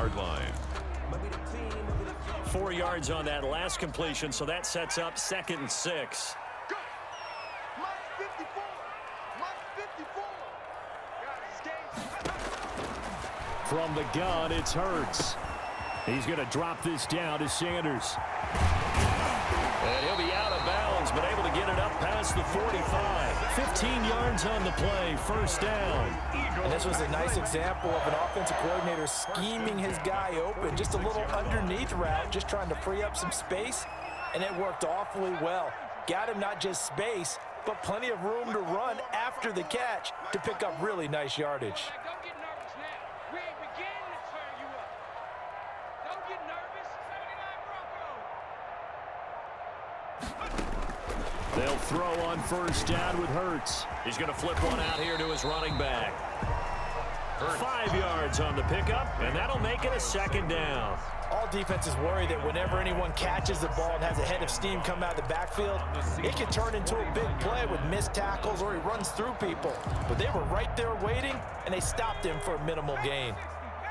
25-yard line. 4 yards on that last completion, so that sets up 2nd and 6. From the gun, it's Hurts. He's going to drop this down to Sanders. And he'll be out of bounds, but able to get it up past the 45. 15 yards on the play, 1st down. And this was a nice example of an offensive coordinator scheming his guy open. Just a little underneath route, just trying to free up some space, and it worked awfully well. Got him not just space, but plenty of room to run after the catch to pick up really nice yardage. They'll throw on 1st down with Hurts. He's going to flip one out here to his running back. 5 yards on the pickup, and that'll make it a 2nd down. All defenses worry that whenever anyone catches the ball and has a head of steam come out of the backfield, it can turn into a big play with missed tackles or he runs through people. But they were right there waiting, and they stopped him for a minimal gain.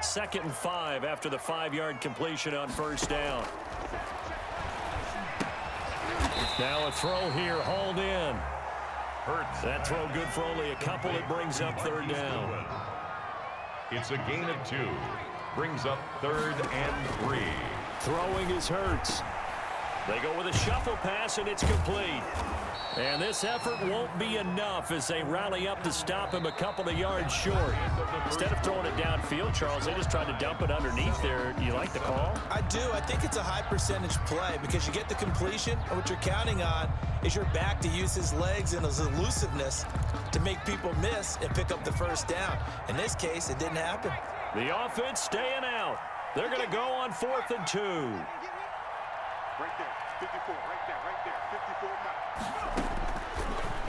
2nd and 5 after the 5-yard completion on 1st down. Now a throw here, hauled in. That throw good for only a couple. It brings up 3rd down. It's a gain of 2. Brings up 3rd and 3. Throwing is Hurts. They go with a shuffle pass, and it's complete. And this effort won't be enough as they rally up to stop him a couple of yards short. Instead of throwing it downfield, Charles, they just tried to dump it underneath there. You like the call? I do. I think it's a high percentage play because you get the completion, and what you're counting on is your back to use his legs and his elusiveness to make people miss and pick up the 1st down. In this case, it didn't happen. The offense staying out. They're going to go on 4th and 2. Right there, 54, right there, 54 now.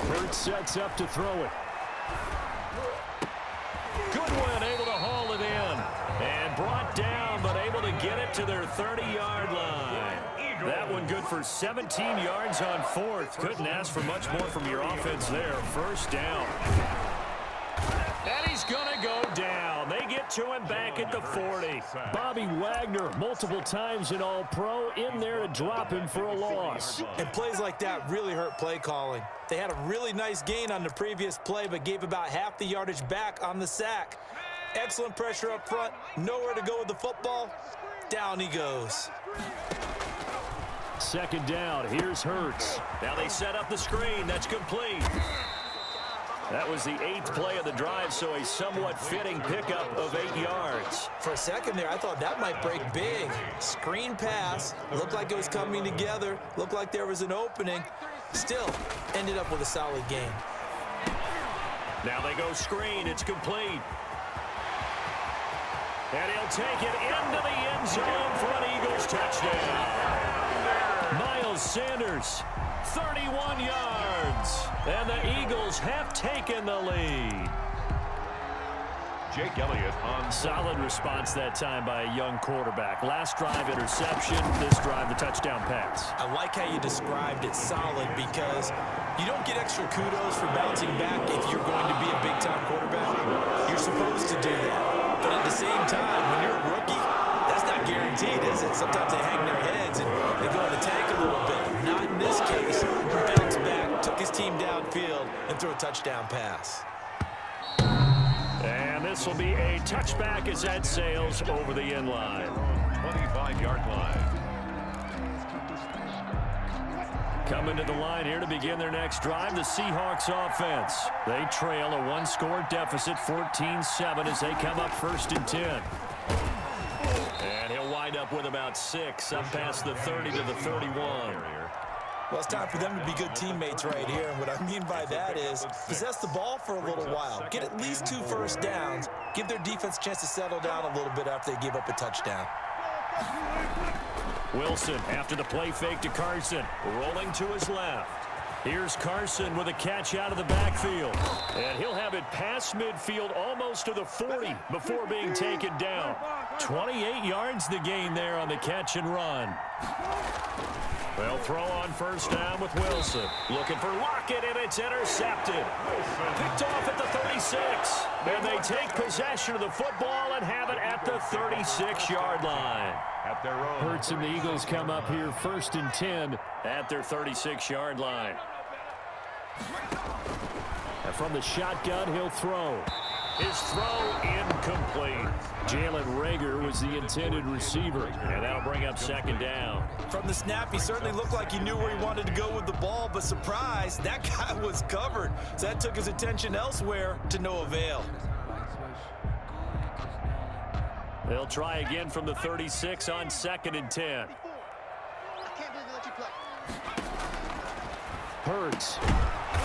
Hurts sets up to throw it. Goodwin able to haul it in. And brought down, but able to get it to their 30-yard line. That one good for 17 yards on 4th. Couldn't ask for much more from your offense there. 1st down. And he's going to go down. They get to him back at the 40. Bobby Wagner, multiple times an All-Pro, in there to drop him for a loss. And plays like that really hurt play calling. They had a really nice gain on the previous play, but gave about half the yardage back on the sack. Excellent pressure up front. Nowhere to go with the football. Down he goes. 2nd down. Here's Hurts. Now they set up the screen. That's complete. That was the 8th play of the drive, so a somewhat fitting pickup of 8 yards. For a second there, I thought that might break big. Screen pass. Looked like it was coming together. Looked like there was an opening. Still, ended up with a solid gain. Now they go screen. It's complete. And he'll take it into the end zone for an Eagles touchdown. Miles Sanders, 31 yards. And the Eagles have taken the lead. Jake Elliott on. Solid response that time by a young quarterback. Last drive interception, this drive the touchdown pass. I like how you described it solid because you don't get extra kudos for bouncing back if you're going to be a big-time quarterback. You're supposed to do that. But at the same time, when you're a rookie, that's not guaranteed, is it? Sometimes they hang their heads and they go in the tank a little bit. Not in this case. He bounced back, took his team downfield, and threw a touchdown pass. And this will be a touchback as that sails over the end line. 25-yard line. Coming to the line here to begin their next drive, the Seahawks offense. They trail a one-score deficit, 14-7, as they come up 1st and 10. And he'll wind up with about 6, up past the 30 to the 31. Well, it's time for them to be good teammates right here. And what I mean by that is possess the ball for a little while. Get at least 2 first downs. Give their defense a chance to settle down a little bit after they give up a touchdown. Wilson after the play fake to Carson. Rolling to his left. Here's Carson with a catch out of the backfield. And he'll have it past midfield almost to the 40 before being taken down. 28 yards the gain there on the catch and run. They'll throw on first down with Wilson. Looking for Lockett, and it's intercepted. Picked off at the 36. And they take possession of the football and have it at the 36-yard line. At their own. Hurts and the Eagles come up here 1st and 10 at their 36-yard line. And from the shotgun, he'll throw. His throw incomplete. Jalen Reagor was the intended receiver, and that'll bring up 2nd down. From the snap, he certainly looked like he knew where he wanted to go with the ball, but surprise, that guy was covered. So that took his attention elsewhere to no avail. They'll try again from the 36 on 2nd and 10. I can't believe they let you play. Hurts.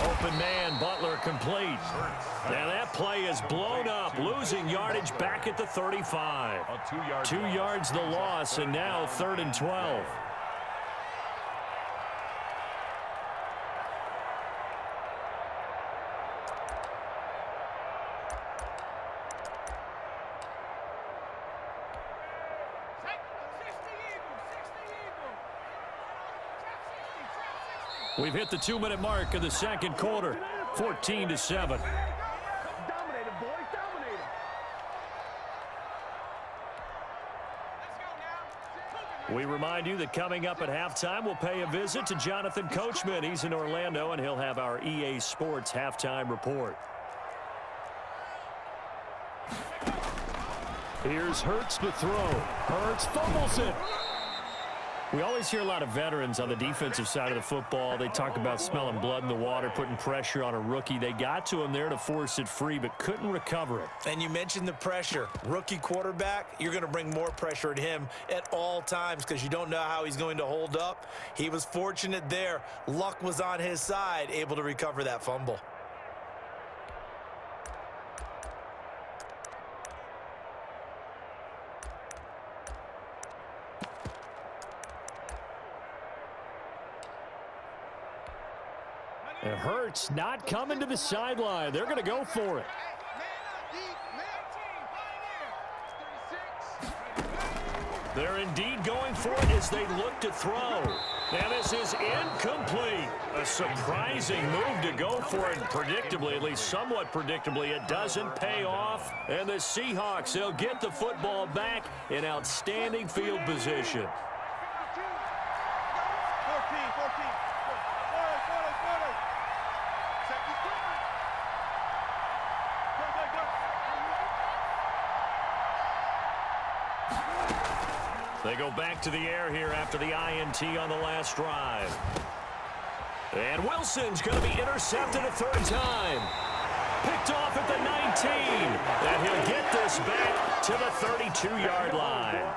Open man, Butler complete. Now that play is blown up, losing yardage back at the 35. 2 yards the loss, and now 3rd and 12. We've hit the 2-minute mark of the 2nd quarter, 14-7. Dominated, boys, dominated. We remind you that coming up at halftime, we'll pay a visit to Jonathan Coachman. He's in Orlando, and he'll have our EA Sports halftime report. Here's Hurts to throw. Hurts fumbles it. We always hear a lot of veterans on the defensive side of the football. They talk about smelling blood in the water, putting pressure on a rookie. They got to him there to force it free, but couldn't recover it. And you mentioned the pressure. Rookie quarterback, you're going to bring more pressure at him at all times because you don't know how he's going to hold up. He was fortunate there. Luck was on his side, able to recover that fumble. And Hurts not coming to the sideline. They're going to go for it. They're indeed going for it as they look to throw. Now this is incomplete. A surprising move to go for it. Predictably, at least somewhat predictably, it doesn't pay off. And the Seahawks, they'll get the football back in outstanding field position. 14. They go back to the air here after the INT on the last drive. And Wilson's going to be intercepted a 3rd time. Picked off at the 19. And he'll get this back to the 32-yard line.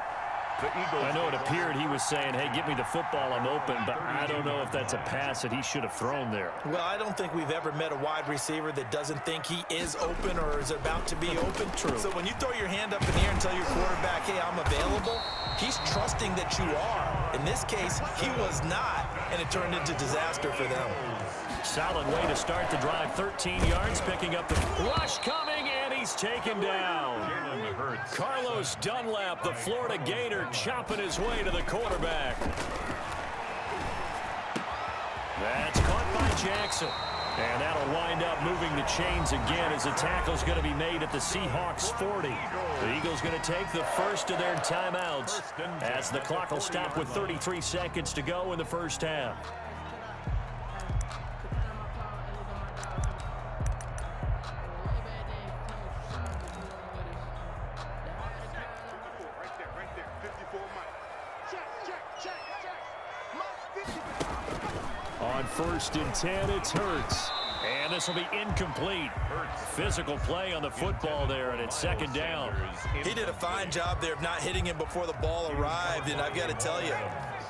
I know it appeared he was saying, hey, give me the football, I'm open, but I don't know if that's a pass that he should have thrown there. Well, I don't think we've ever met a wide receiver that doesn't think he is open or is about to be open. True. So when you throw your hand up in the air and tell your quarterback, hey, I'm available, he's trusting that you are. In this case, he was not, and it turned into disaster for them. Solid way to start the drive. 13 yards, picking up the rush coming, and he's taken down. Carlos Dunlap, the Florida Gator, chopping his way to the quarterback. That's caught by Jackson. And that'll wind up moving the chains again as the tackle's going to be made at the Seahawks 40. The Eagles going to take the first of their timeouts as the clock will stop with 33 seconds to go in the first half. On 1st and 10, it's Hurts. And this will be incomplete. Physical play on the football there, and it's 2nd down. He did a fine job there of not hitting him before the ball arrived, and I've got to tell you,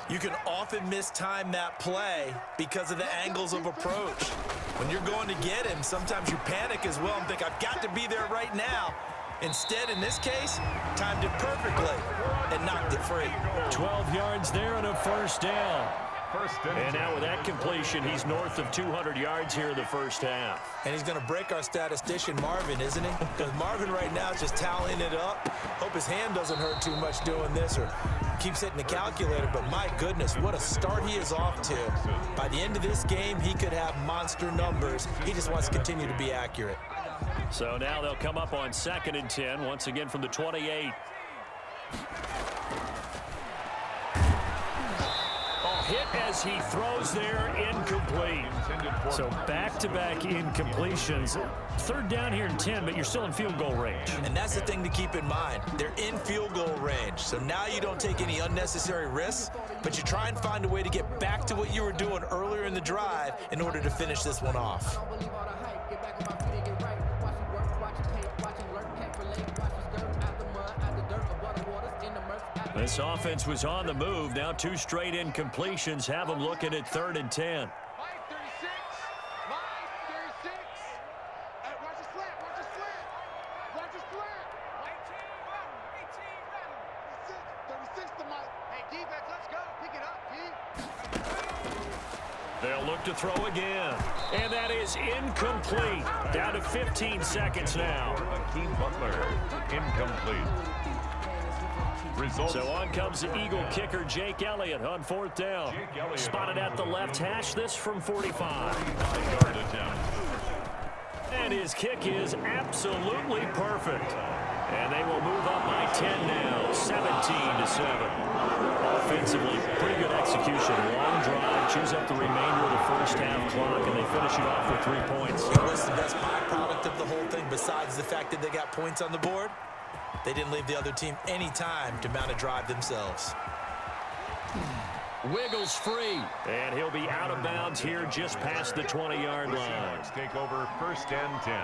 you can often mistime that play because of the angles of approach. When you're going to get him, sometimes you panic as well and think, I've got to be there right now. Instead, in this case, timed it perfectly and knocked it free. 12 yards there and a 1st down. First And now with that completion, he's north of 200 yards here in the first half. And he's going to break our statistician, Marvin, isn't he? Because Marvin right now is just tallying it up. Hope his hand doesn't hurt too much doing this or keeps hitting the calculator. But my goodness, what a start he is off to. By the end of this game, he could have monster numbers. He just wants to continue to be accurate. So now they'll come up on 2nd and 10, once again from the 28. Hit as he throws there, incomplete. So back-to-back incompletions. 3rd down here and 10, but you're still in field goal range. And that's the thing to keep in mind. They're in field goal range. So now you don't take any unnecessary risks, but you try and find a way to get back to what you were doing earlier in the drive in order to finish this one off. This offense was on the move. Now 2 straight incompletions have them looking at 3rd and 10. They'll look to throw again. And that is incomplete. Down to 15 seconds now. Hakeem Butler, incomplete. Results. So on comes the Eagle kicker, Jake Elliott, on 4th down. Spotted at the left hash, this from 45. And his kick is absolutely perfect. And they will move up by 10 now, 17-7. Offensively, pretty good execution. Long drive, chews up the remainder of the first half clock, and they finish it off with 3 points. You know what's the best byproduct of the whole thing besides the fact that they got points on the board? They didn't leave the other team any time to mount a drive themselves. Wiggles free, and he'll be out of bounds here just past the 20-yard line. Seahawks take over 1st and 10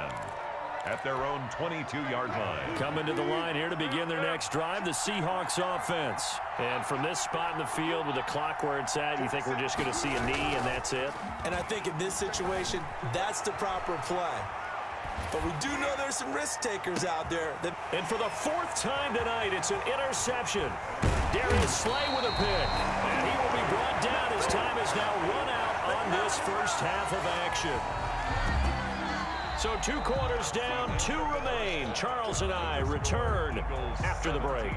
at their own 22-yard line. Coming to the line here to begin their next drive, the Seahawks offense. And from this spot in the field with the clock where it's at, you think we're just going to see a knee and that's it? And I think in this situation, that's the proper play. But we do know there's some risk takers out there. And for the 4th time tonight, it's an interception. Darius Slay with a pick. And he will be brought down as time is now run out on this first half of action. So 2 quarters down, 2 remain. Charles and I return after the break.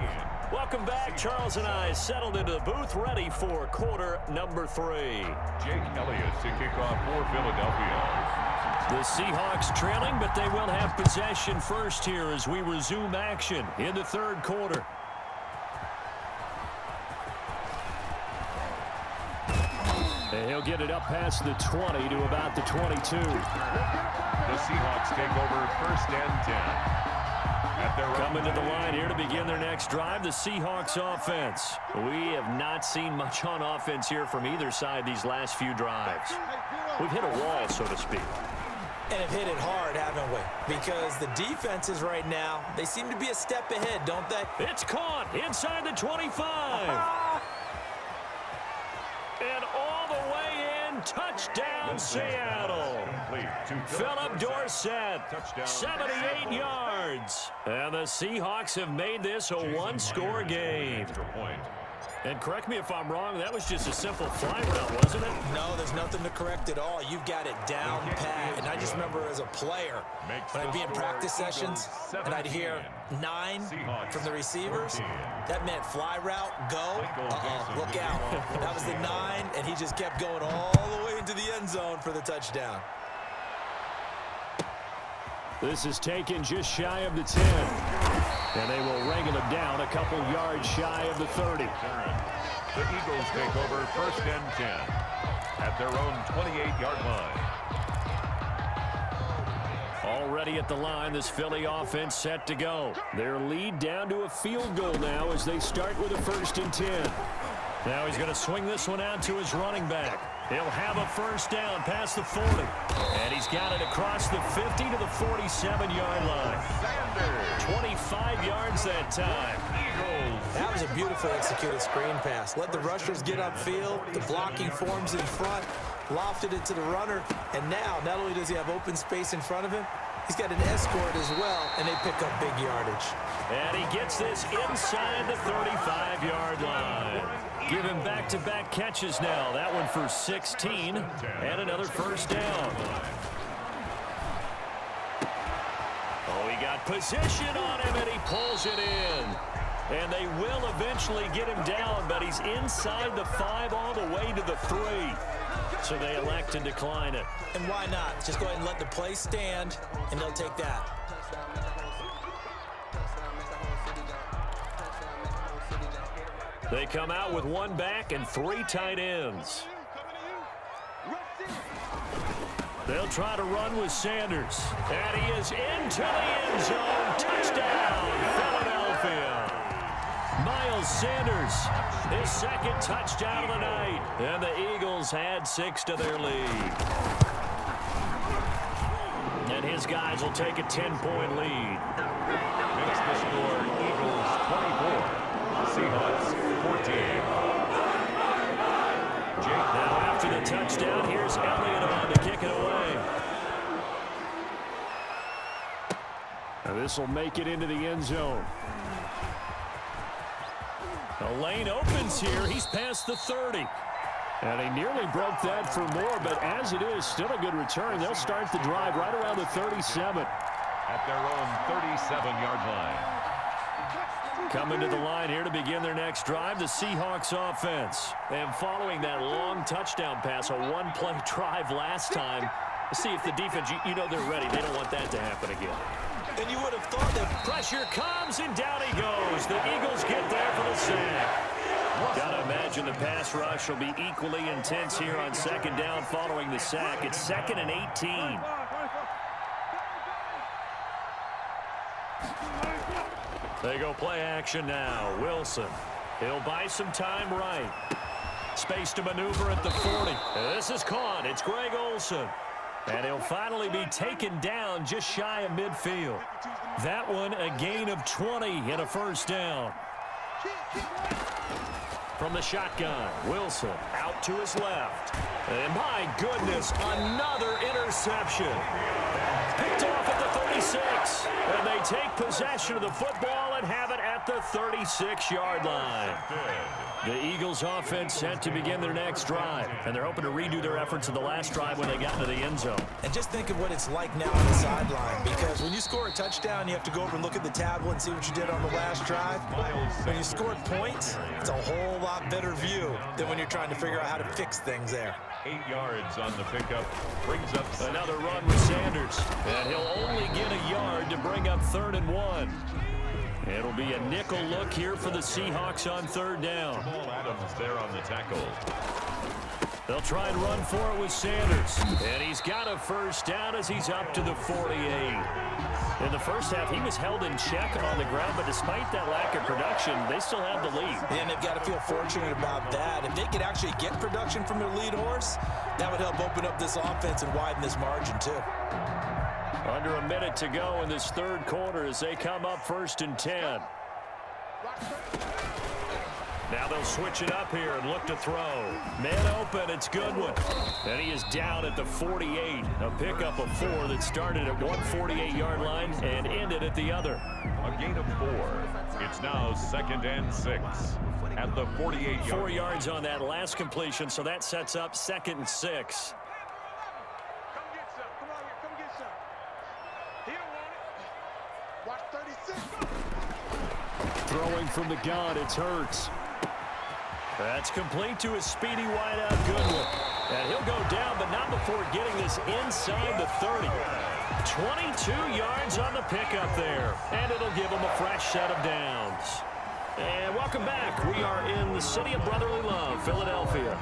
Welcome back. Charles and I settled into the booth, ready for quarter number 3. Jake Elliott to kick off for Philadelphia. The Seahawks trailing, but they will have possession first here as we resume action in the 3rd quarter. And he'll get it up past the 20 to about the 22. The Seahawks take over 1st and 10. Coming to the line here to begin their next drive, the Seahawks offense. We have not seen much on offense here from either side these last few drives. We've hit a wall, so to speak. And have hit it hard, haven't we? Because the defenses right now, they seem to be a step ahead, don't they? It's caught inside the 25. And all the way in, touchdown Seattle. Philip Dorsett, 78 yards. And the Seahawks have made this a 1-score game. And correct me if I'm wrong, that was just a simple fly route, wasn't it? No, there's nothing to correct at all. You've got it down pat. And I just remember as a player, when I'd be in practice sessions, and I'd hear 9 from the receivers, that meant fly route, go, look out. That was the 9, and he just kept going all the way into the end zone for the touchdown. This is taken just shy of the 10. And they will wrangle him down a couple yards shy of the 30. The Eagles take over 1st and 10 at their own 28-yard line. Already at the line, this Philly offense set to go. Their lead down to a field goal now as they start with a 1st and 10. Now he's going to swing this one out to his running back. He'll have a 1st down past the 40. And he's got it across the 50 to the 47-yard line. 25 yards that time. That was a beautifully executed screen pass. Let the rushers get upfield. The blocking forms in front. Lofted it to the runner. And now, not only does he have open space in front of him, he's got an escort as well, and they pick up big yardage. And he gets this inside the 35-yard line. give him back-to-back catches now. That one for 16 and another first down. Oh, he got position on him, and he pulls it in. And they will eventually get him down, but he's inside the 5 all the way to the 3. So they elect to decline it. And why not? Just go ahead and let the play stand, and they'll take that. They come out with 1 back and 3 tight ends. They'll try to run with Sanders. And he is into the end zone. Touchdown, Philadelphia. Miles Sanders, his second touchdown of the night. And the Eagles add 6 to their lead. And his guys will take a 10-point lead. Makes the score Eagles 24, Seahawks 14. Now after the touchdown, here's Elliott on to kick it away. Now this will make it into the end zone. The lane opens here. He's past the 30. And he nearly broke that for more, but as it is, still a good return. They'll start the drive right around the 37. At their own 37-yard line. Coming to the line here to begin their next drive, the Seahawks offense. And following that long touchdown pass, a one-play drive last time, see if the defense, you know they're ready. They don't want that to happen again. And you would have thought that pressure comes, and down he goes. The Eagles get there for the sack. Gotta imagine the pass rush will be equally intense here on second down following the sack. It's 2nd and 18. They go play action now. Wilson. He'll buy some time right. Space to maneuver at the 40. This is caught. It's Greg Olsen. And he'll finally be taken down just shy of midfield. That one a gain of 20 and a first down. From the shotgun, Wilson out to his left. And my goodness, another interception. Picked off at the 36. And they take possession of the football and have it at the 36-yard line. The Eagles offense set to begin their next drive. And they're hoping to redo their efforts in the last drive when they got into the end zone. And just think of what it's like now on the sideline, because when you score a touchdown, you have to go over and look at the tablet and see what you did on the last drive. When you scored points, it's a whole lot better view than when you're trying to figure out how to fix things there. 8 yards on the pickup. Brings up another run with Sanders. And he'll only get a yard to bring up 3rd and 1. It'll be a nickel look here for the Seahawks on 3rd down. Adams there on the tackle. They'll try and run for it with Sanders. And he's got a first down as he's up to the 48. In the first half, he was held in check on the ground, but despite that lack of production, they still have the lead. And they've got to feel fortunate about that. If they could actually get production from their lead horse, that would help open up this offense and widen this margin too. Under a minute to go in this 3rd quarter as they come up 1st and 10. Now they'll switch it up here and look to throw. Man open, it's Goodwin. And he is down at the 48. A pickup of 4 that started at one 48-yard line and ended at the other. A gain of 4. It's now 2nd and 6 at the 48-yard. 4 yards on that last completion, so that sets up 2nd and 6. Throwing from the gun, it's Hurts. That's complete to his speedy wideout, Goodwin. And he'll go down, but not before getting this inside the 30. 22 yards on the pickup there. And it'll give him a fresh set of downs. And welcome back. We are in the city of brotherly love, Philadelphia.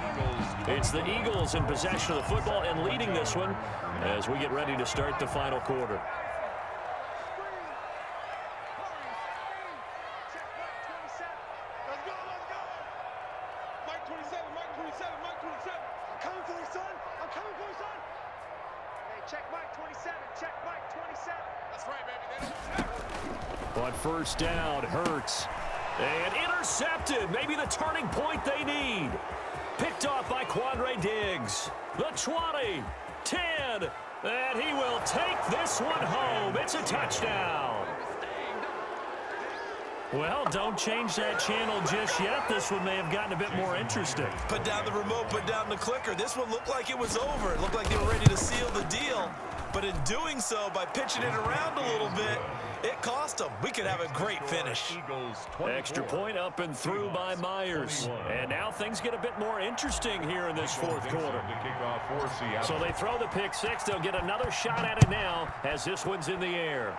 It's the Eagles in possession of the football and leading this one as we get ready to start the final quarter. On first down, Hurts. And intercepted. Maybe the turning point they need. Picked off by Quandre Diggs. The 20, 10, and he will take this one home. It's a touchdown. Well, don't change that channel just yet. This one may have gotten a bit more interesting. Put down the remote, put down the clicker. This one looked like it was over. It looked like they were ready to seal the deal. But in doing so, by pitching it around a little bit, it cost them. We could have a great finish. Extra point up and through by Myers. And now things get a bit more interesting here in this fourth quarter. So they throw the pick six. They'll get another shot at it now as this one's in the air.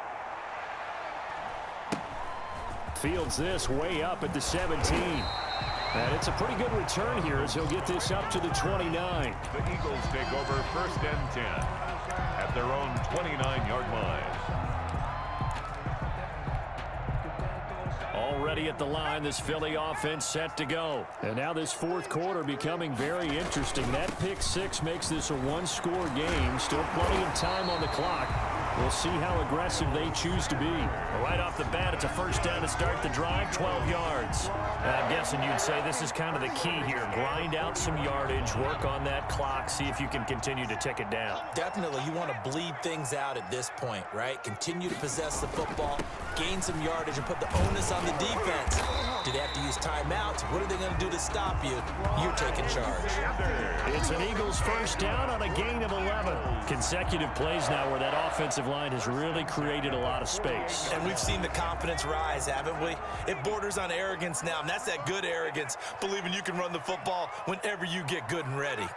Fields this way up at the 17. And it's a pretty good return here as he'll get this up to the 29. The Eagles take over 1st and 10 at their own 29-yard line. Already at the line, this Philly offense set to go. And now this fourth quarter becoming very interesting. That pick six makes this a one-score game. Still plenty of time on the clock. We'll see how aggressive they choose to be. Right off the bat, it's a first down to start the drive, 12 yards. I'm guessing you'd say this is kind of the key here. Grind out some yardage, work on that clock, see if you can continue to tick it down. Definitely, you want to bleed things out at this point, right? Continue to possess the football, gain some yardage, and put the onus on the defense. Do they have to use timeouts? What are they going to do to stop you? You're taking charge. It's an Eagles first down on a gain of 11. Consecutive plays now where that offensive line has really created a lot of space. And we've seen the confidence rise, haven't we? It borders on arrogance now, and that's that good arrogance, believing you can run the football whenever you get good and ready.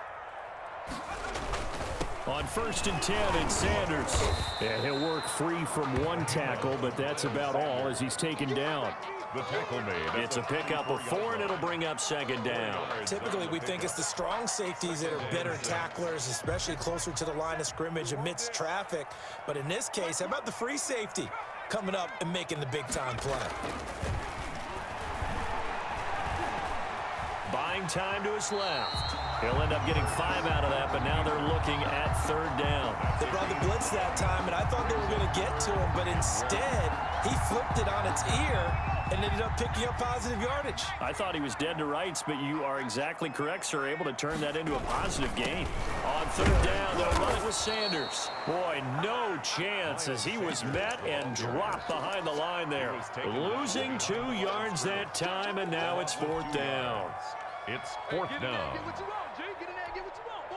On 1st and 10, it's Sanders. And he'll work free from one tackle, but that's about all as he's taken down. The tackle made. It's a pickup of 4, and it'll bring up 2nd down. Typically, we think it's the strong safeties that are better tacklers, especially closer to the line of scrimmage amidst traffic. But in this case, how about the free safety coming up and making the big-time play? Buying time to his left. He'll end up getting 5 out of that, but now they're looking at 3rd down. They brought the blitz that time, and I thought they were going to get to him, but instead, he flipped it on its ear and ended up picking up positive yardage. I thought he was dead to rights, but you are exactly correct, sir, able to turn that into a positive gain. On 3rd down, they'll run it with Sanders. Boy, no chance as he was met and dropped behind the line there. Losing 2 yards that time, and now it's 4th down. It's 4th down. Get what you want, G. Get in there and get what you want, boy.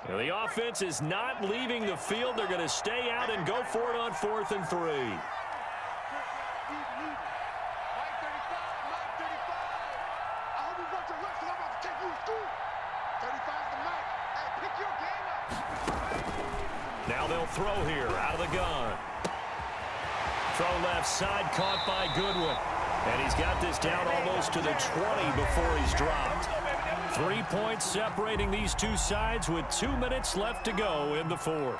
Well, the offense is not leaving the field. They're going to stay out and go for it on 4th and 3. Now they'll throw here out of the gun. Throw left side caught by Goodwin. And he's got this down almost to the 20 before he's dropped. 3 points separating these two sides with 2 minutes left to go in the fourth.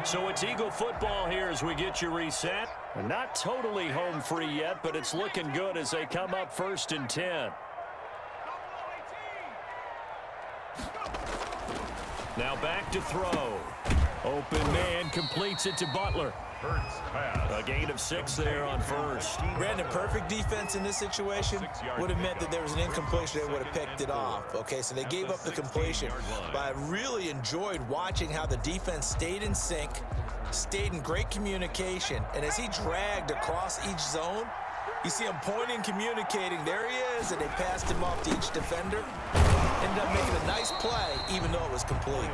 So it's Eagle football here as we get you reset. Not totally home free yet, but it's looking good as they come up 1st and 10. Now back to throw. Open man completes it to Butler. A gain of 6 there on 1st. Brandon, perfect defense in this situation would have meant that there was an incompletion. They would have picked it off. Okay, so they gave up the completion. But I really enjoyed watching how the defense stayed in sync, stayed in great communication, and as he dragged across each zone, you see him pointing, communicating. There he is, and they passed him off to each defender. Ended up making a nice play, even though it was complete.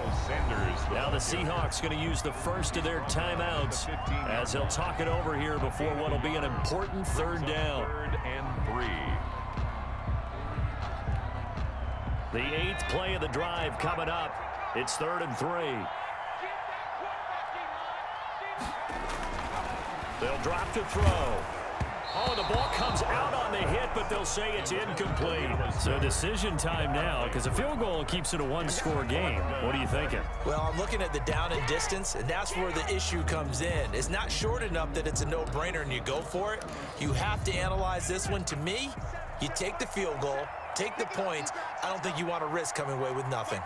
Now the Seahawks going to use the first of their timeouts as they'll talk it over here before what will be an important 3rd down. 3rd and 3. The 8th play of the drive coming up. It's 3rd and 3. They'll drop to throw. Oh, the ball comes out on the hit, but they'll say it's incomplete. So decision time now, because a field goal keeps it a one-score game. What are you thinking? Well, I'm looking at the down and distance, and that's where the issue comes in. It's not short enough that it's a no-brainer and you go for it. You have to analyze this one. To me, you take the field goal, take the points. I don't think you want to risk coming away with nothing.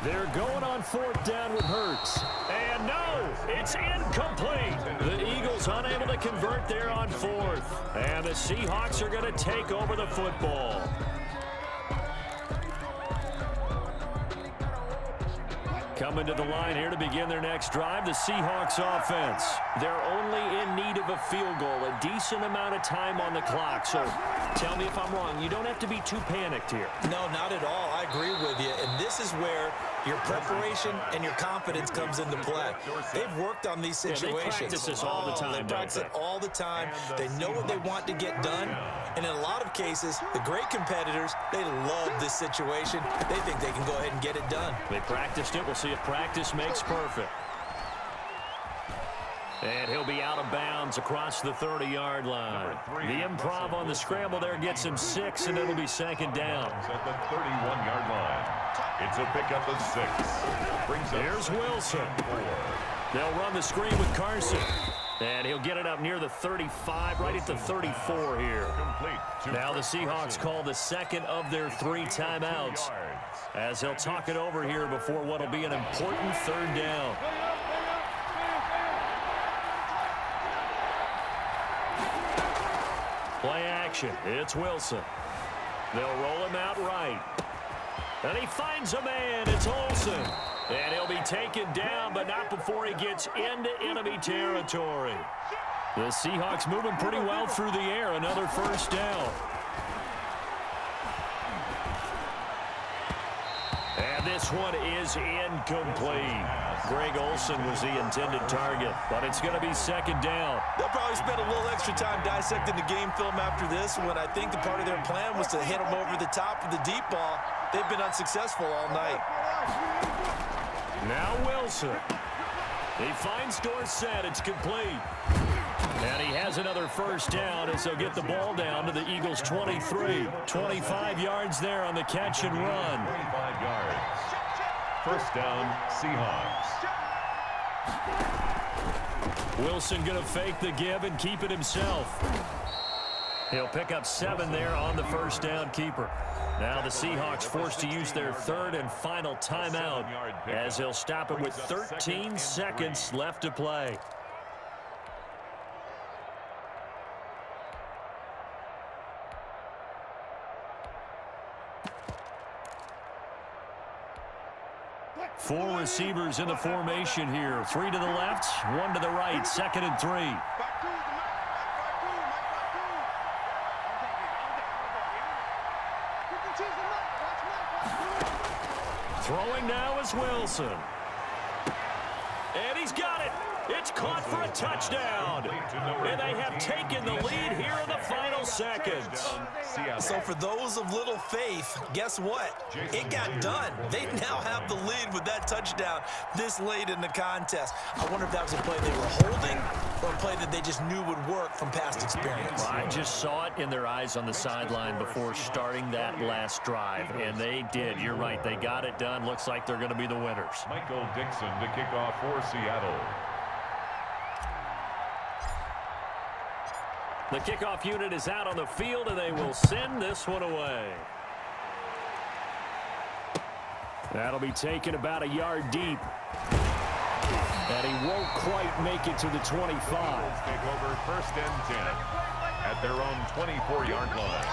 They're going on 4th down with Hurts. And no, it's incomplete. The Eagles unable to convert there on 4th. And the Seahawks are going to take over the football. Coming to the line here to begin their next drive, the Seahawks offense. They're only in need of a field goal, a decent amount of time on the clock. So tell me if I'm wrong. You don't have to be too panicked here. No, not at all. I agree with you. And this is where your preparation and your confidence comes into play. They've worked on these situations. They practice this all the time. They practice it all the time. They know what they want to get done. And in a lot of cases, the great competitors, they love this situation. They think they can go ahead and get it done. They practiced it. We'll see if practice makes perfect. And he'll be out of bounds across the 30-yard line. The improv on the scramble there gets him 6, and it'll be 2nd down. At the 31-yard line. It's a pickup of 6. Here's Wilson. They'll run the screen with Carson. And he'll get it up near the 35, right at the 34 here. Now the Seahawks call the 2nd of their 3 timeouts, as he'll talk it over here before what will be an important 3rd down. Play action. It's Wilson. They'll roll him out right. And he finds a man. It's Olsen. And he'll be taken down, but not before he gets into enemy territory. The Seahawks moving pretty well through the air. Another 1st down. And this one is incomplete. Greg Olsen was the intended target, but it's going to be 2nd down. They'll probably spend a little extra time dissecting the game film after this one. I think the part of their plan was to hit them over the top of the deep ball. They've been unsuccessful all night. Now Wilson. He finds Dorsett. It's complete. And he has another 1st down as they'll get the ball down to the Eagles' 23. 25 yards there on the catch and run. 25 yards. 1st down, Seahawks. Wilson going to fake the give and keep it himself. He'll pick up 7 there on the 1st down keeper. Now the Seahawks forced to use their 3rd and final timeout, as they'll stop it with 13 seconds left to play. Four receivers in the formation here. 3 to the left, 1 to the right. 2nd and 3. Throwing now is Wilson. And he's got it. It's caught for a touchdown. And they have taken the lead here in the final seconds. So for those of little faith, guess what? It got done. They now have the lead with that touchdown this late in the contest. I wonder if that was a play they were holding or a play that they just knew would work from past experience. I just saw it in their eyes on the sideline before starting that last drive, and they did. You're right. They got it done. Looks like they're going to be the winners. Michael Dixon to kick off for Seattle. The kickoff unit is out on the field, and they will send this one away. That'll be taken about a yard deep. And he won't quite make it to the 25. Take over 1st and 10 at their own 24-yard line.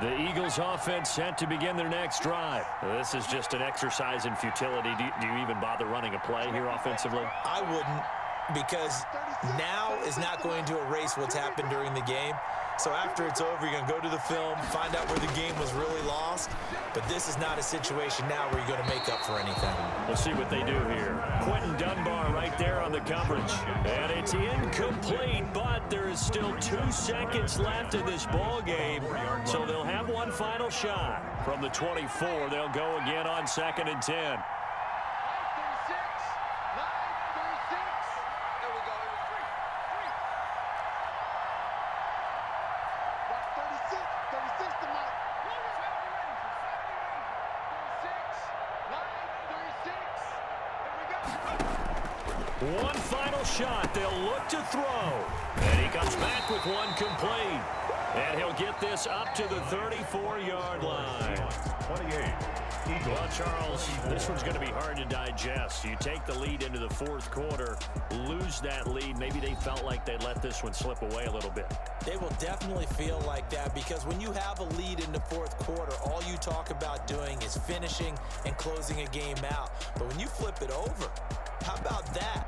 The Eagles offense set to begin their next drive. This is just an exercise in futility. Do you even bother running a play here offensively? I wouldn't, because now is not going to erase what's happened during the game. So after it's over, you're going to go to the film, find out where the game was really lost. But this is not a situation now where you're going to make up for anything. We'll see what they do here. Quentin Dunbar right there on the coverage. And it's incomplete, but there is still 2 seconds left in this ball game. So they'll have one final shot. From the 24, they'll go again on 2nd and 10. One final shot. They'll look to throw. And he comes back with one complete. And he'll get this up to the 34-yard line. 28. Well, Charles, this one's going to be hard to digest. You take the lead into the fourth quarter, lose that lead. Maybe they felt like they let this one slip away a little bit. They will definitely feel like that because when you have a lead in the fourth quarter, all you talk about doing is finishing and closing a game out. But when you flip it over, how about that?